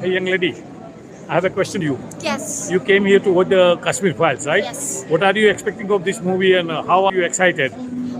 Hey, young lady, I have a question to you. Yes. You came here to watch the Kashmir Files, right? Yes. What are you expecting of this movie and how are you excited?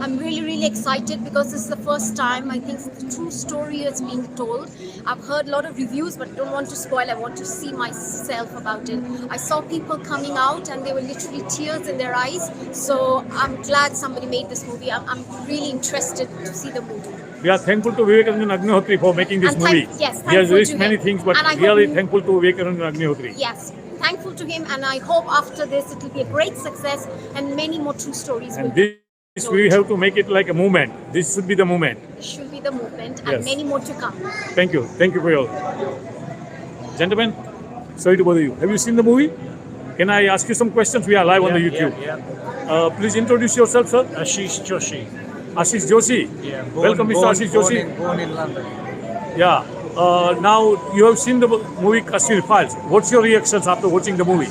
I'm really excited because this is the first time I think the true story is being told. I've heard a lot of reviews, but don't want to spoil. I want to see myself about it. I saw people coming out and they were literally tears in their eyes. So I'm glad somebody made this movie. I'm really interested to see the movie. We are thankful to Vivekanand Agnihotri for making this And movie. yes, He has thankful risked to many him. things, but And I really hope- thankful to Vivekanand Agnihotri. Yes, thankful to him, and I hope after this it will be a great success and many more true stories will And be this told. we have to make it like a movement. This should be the movement. It should be the movement, and Yes. many more to come. Thank you. Thank you for your... Gentlemen, sorry to bother you. Have you seen the movie? Can I ask you some questions? We are live on the YouTube. Please introduce yourself, sir. Ashish Joshi. Ashish Joshi. Yeah. Welcome, Mr. Ashish Joshi. Born in London. Yeah. Now you have seen the movie Kashmir Files. What's your reactions after watching the movie?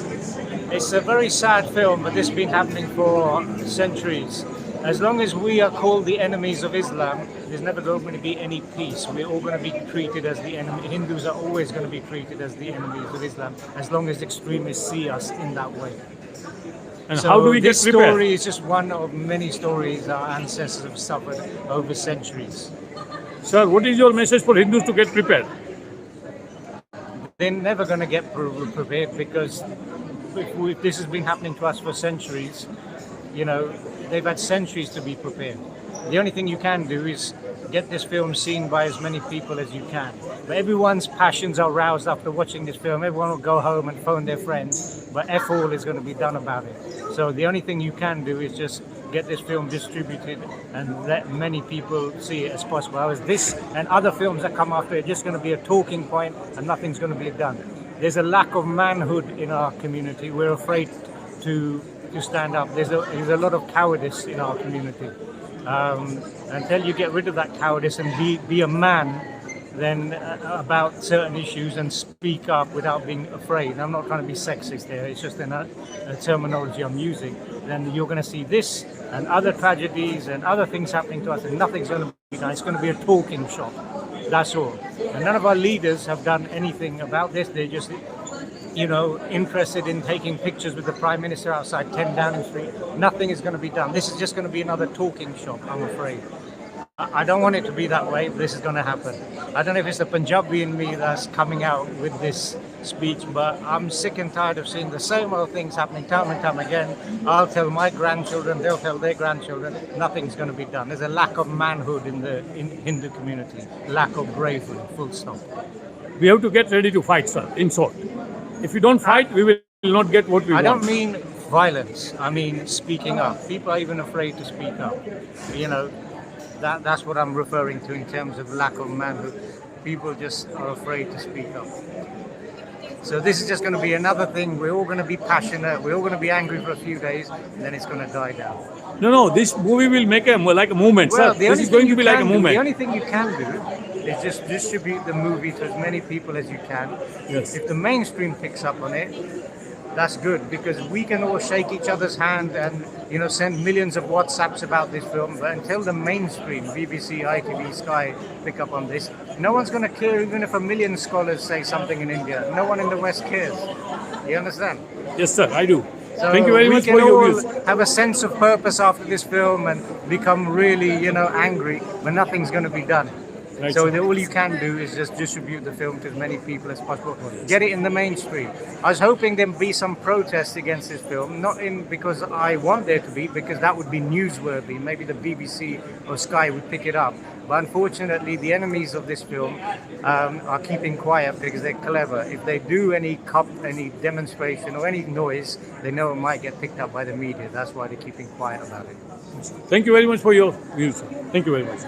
It's a very sad film, but this has been happening for centuries. As long as we are called the enemies of Islam, there's never going to be any peace. We're all going to be treated as the enemy. Hindus are always going to be treated as the enemies of Islam, as long as extremists see us in that way. And So how do we get this prepared? story is just one of many stories our ancestors have suffered over centuries. Sir, what is your message for Hindus to get prepared? They're never going to get prepared because if this has been happening to us for centuries, you know, they've had centuries to be prepared. The only thing you can do is get this film seen by as many people as you can. But everyone's passions are roused after watching this film. Everyone will go home and phone their friends, but F all is going to be done about it. So the only thing you can do is just get this film distributed and let many people see it as possible. Whereas this and other films that come after it are just going to be a talking point and nothing's going to be done. There's a lack of manhood in our community. We're afraid to stand up. There's a lot of cowardice in our community. Until you get rid of that cowardice and be a man, then about certain issues and speak up without being afraid. And I'm not trying to be sexist there. It's just a terminology I'm using. Then you're going to see this and other tragedies and other things happening to us, and nothing's going to be done. It's going to be a talking shop. That's all. And none of our leaders have done anything about this. They're just, you know, interested in taking pictures with the Prime Minister outside 10 Downing Street. Nothing is going to be done. This is just going to be another talking shop, I'm afraid. I don't want it to be that way, but this is going to happen. I don't know if it's the Punjabi in me that's coming out with this speech, but I'm sick and tired of seeing the same old things happening time and time again. I'll tell my grandchildren, they'll tell their grandchildren, nothing's going to be done. There's a lack of manhood in the Hindu community, lack of bravery, full stop. We have to get ready to fight, sir, in short. If we don't fight, we will not get what we want. I don't mean violence, I mean speaking up. People are even afraid to speak up. You know, that's what I'm referring to in terms of lack of manhood. People just are afraid to speak up. So this is just going to be another thing. We're all going to be passionate. We're all going to be angry for a few days, and then it's going to die down. No, this movie will make like a movement, Well, sir. This is going to be like a movement. The only thing you can do is just distribute the movie to as many people as you can. Yes. If the mainstream picks up on it, that's good, because we can all shake each other's hand and, you know, send millions of WhatsApps about this film. But until the mainstream, BBC, ITV, Sky, pick up on this, no one's going to care even if 1 million scholars say something in India. No one in the West cares. You understand? Yes, sir, I do. So Thank you very much for your views. We can all have a sense of purpose after this film and become really, you know, angry, but nothing's going to be done. Right, So sir. all you can do is just distribute the film to as many people as possible. Get it in the mainstream. I was hoping there'd be some protests against this film, not in because I want there to be, because that would be newsworthy. Maybe the BBC or Sky would pick it up. But unfortunately, the enemies of this film are keeping quiet because they're clever. If they do any demonstration or any noise, they know it might get picked up by the media. That's why they're keeping quiet about it. Thank you very much for your views, sir. Thank you very much.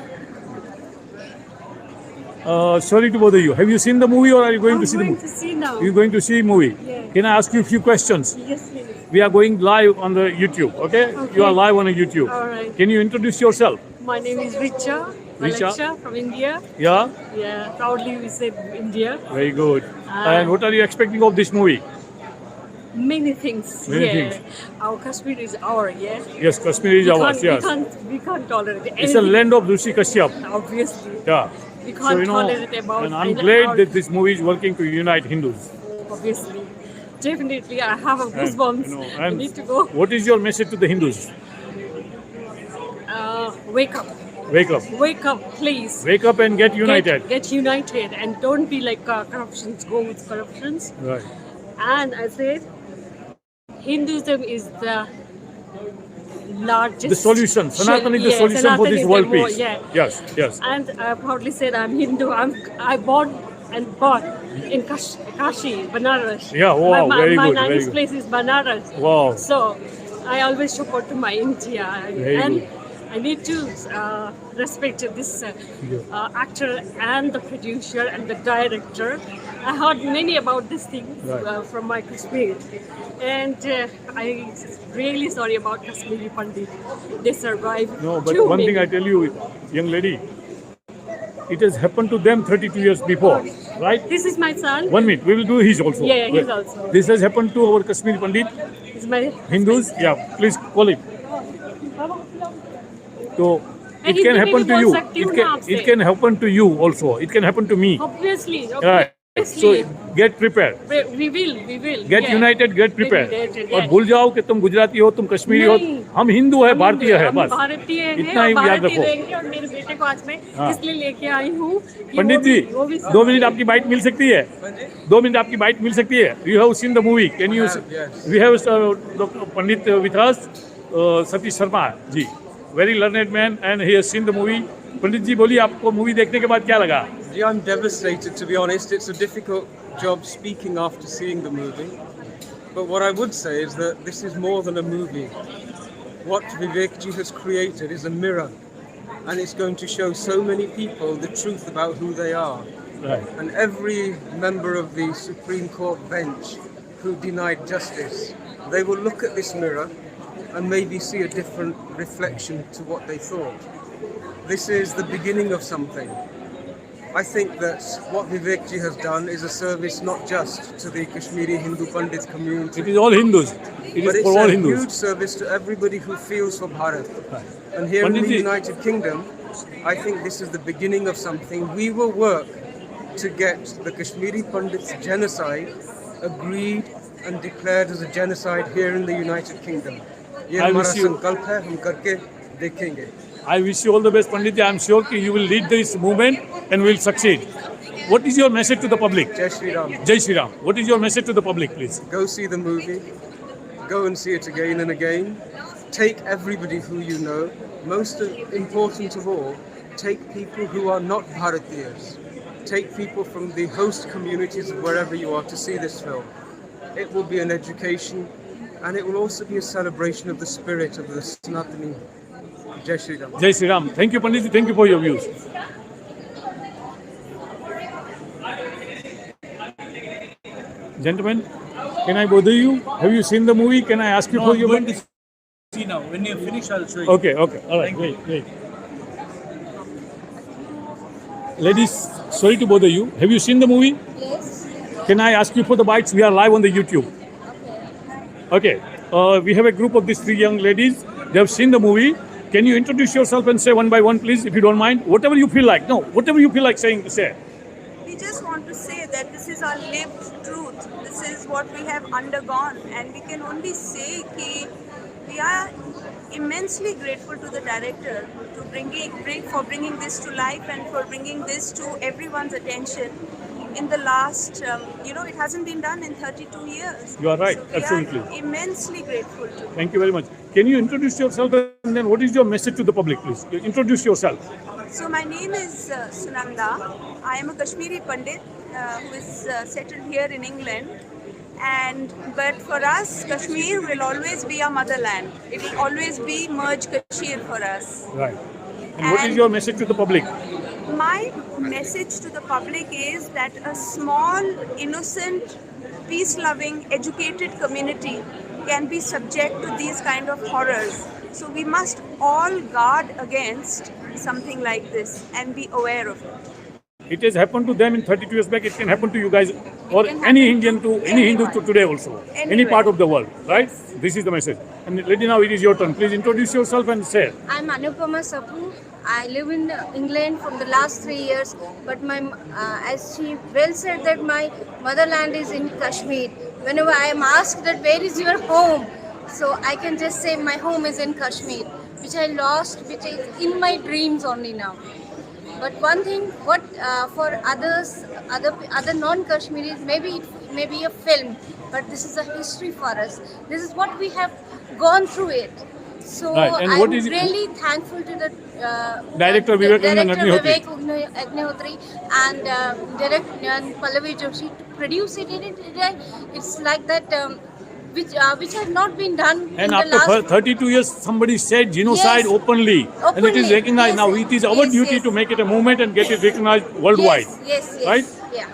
Sorry to bother you. Have you seen the movie or are you going to see the movie? I'm going to see now. You're going to see movie? Yeah. Can I ask you a few questions? Yes, please. We are going live on the YouTube, okay? Okay. You are live on the YouTube. All right. Can you introduce yourself? My name is Richa. Richa? Alexa from India. Yeah? Yeah, proudly we say India. Very good. And what are you expecting of this movie? Many things. Many yeah. things. Our Kashmir is our, yeah. Yes, Kashmir is ours, yes. We can't tolerate It's a anything. land of Rishi Kashyap. Obviously. Yeah. We So, can't tolerate about. and I'm glad that this movie is working to unite Hindus. Obviously, definitely, I have a And, goosebumps. I and need to go. what is your message to the Hindus? Wake up, Wake up. wake up, please. Wake up and get united. Get united, and don't be like corruptions. Go with corruptions. Right. And I said, Hinduism is the largest. The solution. Sanatan is the Yeah, solution for Sanatan this is world the more- peace. Yeah. Yes, yes. And I proudly said I'm Hindu. I born and born in Kashi, Banaras. Yeah, wow, very my good, very nice good. place is Banaras. Wow. So I always support to my India, Very and good. I need to respect this actor and the producer and the director. I heard many about these things Right. from my Kashmir, and I really sorry about Kashmiri Pandit. They survived. No, but too one thing many. I tell you, young lady, it has happened to them 32 years before, right? This is my son. 1 minute, we will do his also. Yeah, his Wait. also. This has happened to our Kashmiri Pandit, Is my Hindus. Yeah, please call it. So And it he can didn't happen to even you. want to It can happen to you also. It can happen to me. obviously. Right. So get prepared. We will. Get yeah. united, get prepared. United, और yeah. भूल जाओ कि तुम गुजराती हो, तुम कश्मीरी हो, नहीं। हम हिंदू है, हम भारतीय है, हम बस भारतीय हैं, इतना ही और याद भारतीय रखो। रहेंगे, और मेरे बेटे को आज मैं हाँ। इसलिए लेके आई हूँ कि पंडित वो जी, वो भी 2 मिनट आपकी बाइट मिल सकती है? 2 मिनट आपकी बाइट मिल सकती है? You have seen the movie? Can you? Yes. We have Dr. Pandit with us, Satish Sharma ji, very learned man, and he has seen the movie. पंडित जी बोलिए, आपको मूवी देखने के बाद क्या लगा? Yeah, I'm devastated, to be honest. It's a difficult job speaking after seeing the movie. But what I would say is that this is more than a movie. What Vivekji has created is a mirror. And it's going to show so many people the truth about who they are. Right. And every member of the Supreme Court bench who denied justice, they will look at this mirror and maybe see a different reflection to what they thought. This is the beginning of something. I think that what Vivekji has done is a service not just to the Kashmiri Hindu Pandit community, It is all Hindus. It but is it's for all a Hindus. huge service to everybody who feels for Bharat. And here in Pandit the ji. United Kingdom, I think this is the beginning of something. We will work to get the Kashmiri Pandits genocide agreed and declared as a genocide here in the United Kingdom. ये I हमारा wish you- संकल्प है, हम करके देखेंगे. I wish you all the best, Pandit ji. I am sure that you will lead this movement and will succeed. What is your message to the public? Jai Shri Ram. Jai Shri Ram. What is your message to the public, please? Go see the movie. Go and see it again and again. Take everybody who you know. Most important of all, take people who are not Bharatiyas. Take people from the host communities of wherever you are to see this film. It will be an education, and it will also be a celebration of the spirit of the Sanatani. Jai Shri Ram. Jai Shri Ram. Thank you, Pandit ji. Thank you for your views. Gentlemen, can I bother you? Have you seen the movie? Can I ask you No, for I'm your... going to see now. When you finish, I'll show you. Okay, okay. All right, great, great. Ladies, sorry to bother you. Have you seen the movie? Yes. Can I ask you for the bites? We are live on the YouTube. Okay. We have a group of these 3 young ladies. They have seen the movie. Can you introduce yourself and say one by one, please, if you don't mind? Whatever you feel like. No, whatever you feel like saying, say. We just want to say that this is our lived truth. This is what we have undergone, and we can only say that we are immensely grateful to the director to bringing this to life and for bringing this to everyone's attention. In the last, it hasn't been done in 32 years. You are right, So we absolutely. are immensely grateful to. Thank you very much. Can you introduce yourself and then what is your message to the public, please? Introduce yourself. So my name is Sunanda. I am a Kashmiri Pandit who is settled here in England. But for us, Kashmir will always be our motherland. It will always be merge Kashmir for us. Right. And what is And- your message to the public? My message to the public is that a small, innocent, peace-loving, educated community can be subject to these kind of horrors. So we must all guard against something like this and be aware of it. It has happened to them in 32 years back. It can happen to you guys or can any happen Indian to any Hindu to anyone. today also. Any Anywhere. part of the world, right? This is the message. And lady, now it is your turn. Please introduce yourself and say. I'm Anupama Sapu. I live in England from the last 3 years, but as she well said that my motherland is in Kashmir. Whenever I am asked that where is your home, so I can just say my home is in Kashmir, which I lost, which is in my dreams only now. But one thing, what for other non-Kashmiris, maybe it may be a film, but this is a history for us. This is what we have gone through it. So Right, and I'm what is it- really thankful to the Director Vivek Agnihotri. Vivek Agnihotri and and Pallavi Joshi to produce it. It's like that, which has not been done And in the after last 32 years, somebody said genocide Yes. openly, and it is Openly. recognized Yes, now. It is our yes, duty yes. to make it a movement and get it recognized worldwide. Yes, Right? Yeah.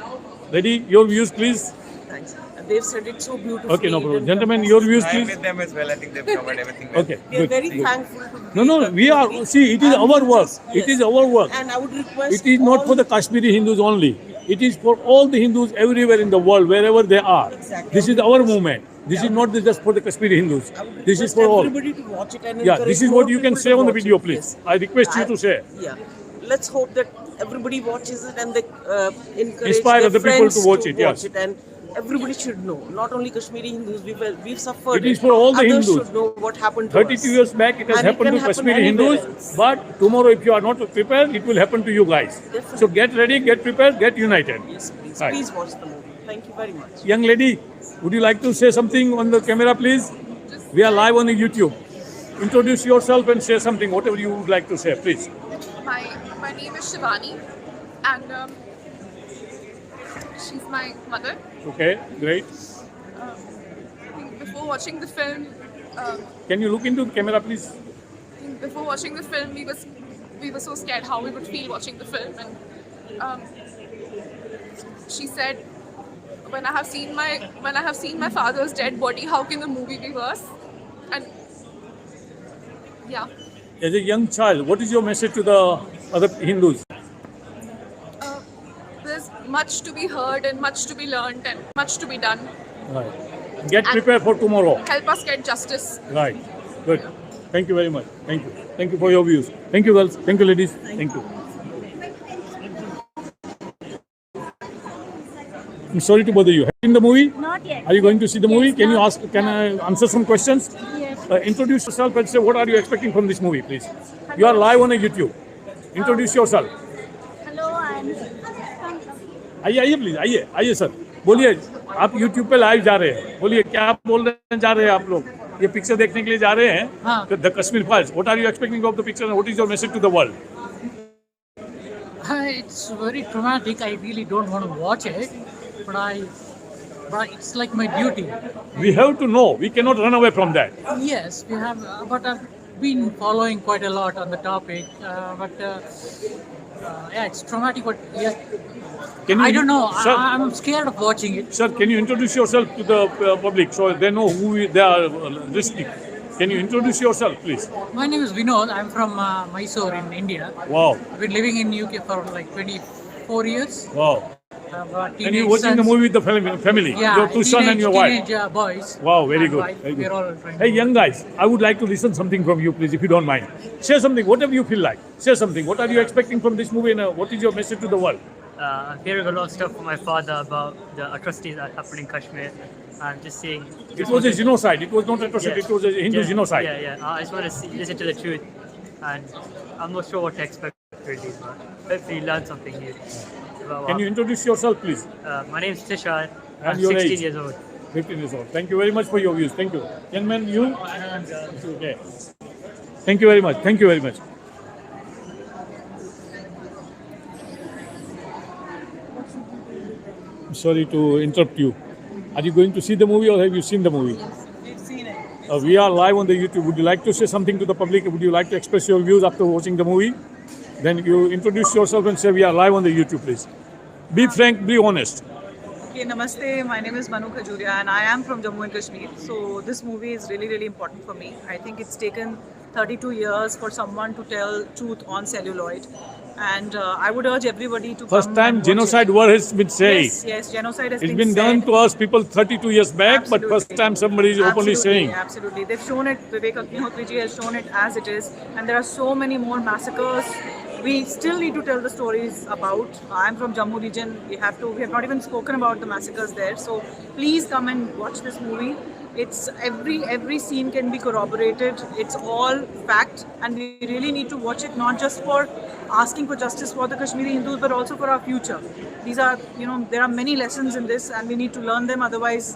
Ready? Your views, please. Thanks. They've said it so beautifully. Okay, no problem. and Gentlemen, your views, I'm please. with them as well. I think they've covered everything well. Okay, We are good. very good. thankful to No, the we are. community. See, it is And our we work. just- It yes. is our work. And I would request It is not all- for the Kashmiri Hindus only. It is for all the Hindus everywhere in the world, wherever they are. Exactly. This is our movement. This is not just for the Kashmiri Hindus. I would This is request for all. everybody to watch it and Yeah, encourage this is more what you can people say to on the watch video, it. please. Yes. I request you to say. Yeah. Let's hope that everybody watches it and they encourage Inspire their other people friends to watch it, yes. And everybody should know. Not only Kashmiri Hindus, we've suffered. It is for all the Others Hindus. should know what happened to 32 us. years back, it has And happened can to happen Kashmiri anywhere Hindus. else. But tomorrow, if you are not prepared, it will happen to you guys. Definitely. So get ready, get prepared, get united. Yes, please. Right. Please watch the movie. Thank you very much. Young lady, would you like to say something on the camera, please? We are live on the YouTube. Introduce yourself and say something, whatever you would like to say, please. My name is Shivani, and she's my mother. Okay, great. I think before watching the film, Can you look into the camera, please? before watching the film, we were so scared how we would feel watching the film, and she said, when I have seen my father's dead body, how can the movie be worse? And yeah. As a young child, what is your message to the other Hindus? There's much to be heard and much to be learned and much to be done. Right. Get prepared for tomorrow. Help us get justice. Right. Good. Thank you very much. Thank you. Thank you for your views. Thank you, girls. Thank you, ladies. Thank you. I'm sorry to bother you. Have you seen the movie? Not yet. Are you going to see the movie? Yes, Can you no, ask? Can I answer some questions? Yes. Introduce yourself and say what are you expecting from this movie, please. You are live on a YouTube. Introduce yourself. Hello, I'm आइए आइए please आइए आइए sir बोलिए आप YouTube पे live जा रहे हैं बोलिए क्या आप बोल रहे हैं जा रहे हैं आप लोग ये पिक्चर देखने के लिए जा रहे हैं the Kashmir files what are you expecting of the picture and what is your message to the world It's very traumatic. I really don't want to watch it, but it's like my duty. We have to know. We cannot run away from that. Yes, we have, but I've been following quite a lot on the topic. Yeah, it's traumatic. But yeah, Can you, I don't know. Sir, I'm scared of watching it. Sir, can you introduce yourself to the public so they know who they are listening? Can you introduce yourself, please? My name is Vinod. I'm from Mysore in India. Wow. I've been living in UK for like 24 years. Wow. And you're watching the movie with the family? Yeah, Your two sons and your wife? teenage boys. Wow, very and good. wife. Very We're all good. trying Hey, to- young guys, I would like to listen something from you, please, if you don't mind. Say something, whatever you feel like. Say something. What are you expecting from this movie and what is your message to the world? I'm hearing a lot of stuff from my father about the atrocities that happened in Kashmir. I'm just saying... It was a genocide. It was not atrocity. It was a Hindu genocide. Yeah. I just want to listen to the truth. And I'm not sure what to expect really, but hopefully learn something new. Can you introduce yourself, please? My name is Tisha. And I'm your 16 age? years old. 15 years old. Thank you very much for your views. Thank you. Young man, you? Okay. Thank you very much. Thank you very much. I'm sorry to interrupt you. Are you going to see the movie or have you seen the movie? We've seen it. We are live on the YouTube. Would you like to say something to the public? Would you like to express your views after watching the movie? Then you introduce yourself and say we are live on the YouTube, please. Be frank, be honest. Okay, namaste. My name is Manu Khajuria and I am from Jammu and Kashmir. So this movie is really, really important for me. I think it's taken 32 years for someone to tell truth on celluloid. And I would urge everybody to First come time and watch genocide it. word has been said. Yes, genocide has It's been been said. done to us people 32 years back, but first time somebody is openly saying. Absolutely. They've shown it, Vivek Agnihotri has shown it as it is, and there are so many more massacres. We still need to tell the stories about. I'm from Jammu region. We have not even spoken about the massacres there. So please come and watch this movie. It's every scene can be corroborated. It's all fact, and we really need to watch it not just for asking for justice for the Kashmiri Hindus, but also for our future. These are, there are many lessons in this, and we need to learn them. Otherwise,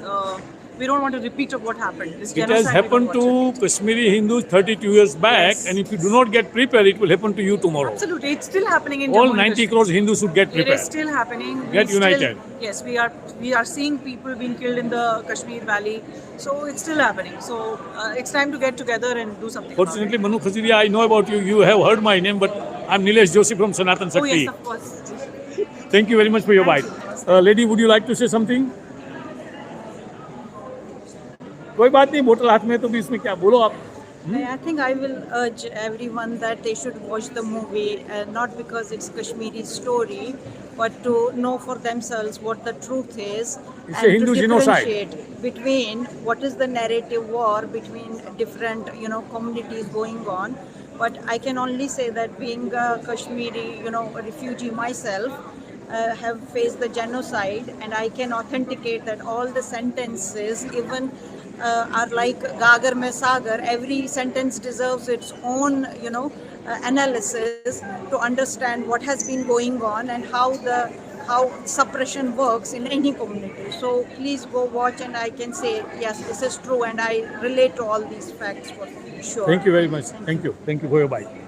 we don't want to repeat of what happened. This It has happened to Kashmiri Hindus 32 years back, and if you do not get prepared, it will happen to you tomorrow. Absolutely, it's still happening in All Jammu and 90 Kashmir. crores Hindus should get prepared. It is still happening. Get united. Yes, we are seeing people being killed in the Kashmir Valley, so it's still happening. So it's time to get together and do something. Fortunately, Manu Khajuria, I know about you. You have heard my name, but I'm Nilesh Joshi from Sanatan Oh Shakti. yes, of course. Thank you very much for your bite. Lady, would you like to say something? कोई बात नहीं, बोतल हाथ में तो भी इसमें क्या बोलो आप. I think I will urge everyone that they should watch the movie, not because it's Kashmiri story, but to know for themselves what the truth is, It's and a Hindu to genocide. differentiate between what is the narrative war between different communities going on. But I can only say that being a Kashmiri a refugee myself, have faced the genocide, and I can authenticate that all the sentences even are like Gagar mein Sagar. Every sentence deserves its own, analysis to understand what has been going on and how suppression works in any community. So please go watch, and I can say yes, this is true, and I relate to all these facts for sure. Thank you very much. Thank you. Thank you for your bite.